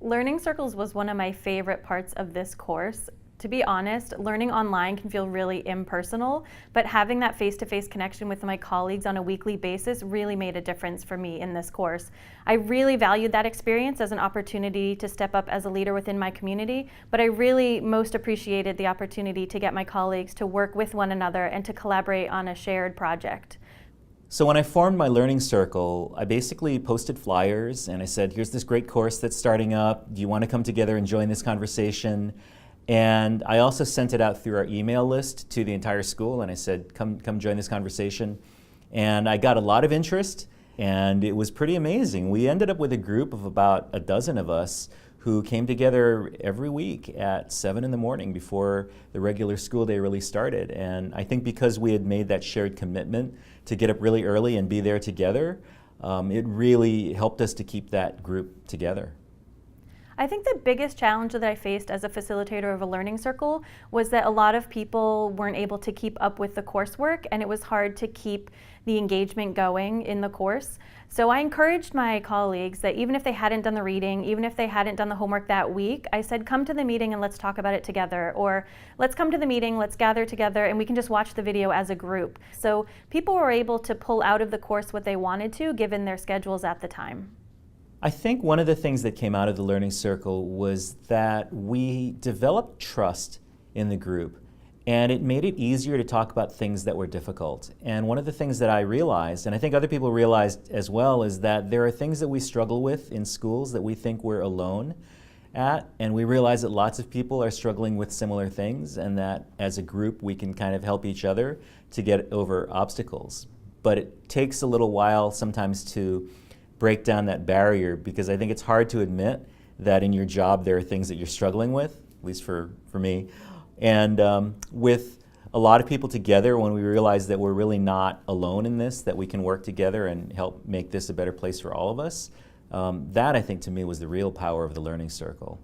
Learning circles was one of my favorite parts of this course. To be honest, learning online can feel really impersonal, but having that face-to-face connection with my colleagues on a weekly basis really made a difference for me in this course. I really valued that experience as an opportunity to step up as a leader within my community, but I really most appreciated the opportunity to get my colleagues to work with one another and to collaborate on a shared project. So when I formed my learning circle, I basically posted flyers and I said, here's this great course that's starting up. Do you want to come together and join this conversation? And I also sent it out through our email list to the entire school and I said, come join this conversation. And I got a lot of interest and it was pretty amazing. We ended up with a group of about a dozen of us who came together every week at 7 in the morning before the regular school day really started. And I think because we had made that shared commitment to get up really early and be there together, it really helped us to keep that group together. I think the biggest challenge that I faced as a facilitator of a learning circle was that a lot of people weren't able to keep up with the coursework and it was hard to keep the engagement going in the course. So I encouraged my colleagues that even if they hadn't done the reading, even if they hadn't done the homework that week, I said, come to the meeting and let's talk about it together. Or let's come to the meeting, let's gather together and we can just watch the video as a group. So people were able to pull out of the course what they wanted to given their schedules at the time. I think one of the things that came out of the learning circle was that we developed trust in the group and it made it easier to talk about things that were difficult. And one of the things that I realized, and I think other people realized as well, is that there are things that we struggle with in schools that we think we're alone at, and we realize that lots of people are struggling with similar things and that as a group we can kind of help each other to get over obstacles. But it takes a little while sometimes to break down that barrier because I think it's hard to admit that in your job there are things that you're struggling with, at least for me. And with a lot of people together, when we realize that we're really not alone in this, that we can work together and help make this a better place for all of us, that I think to me was the real power of the learning circle.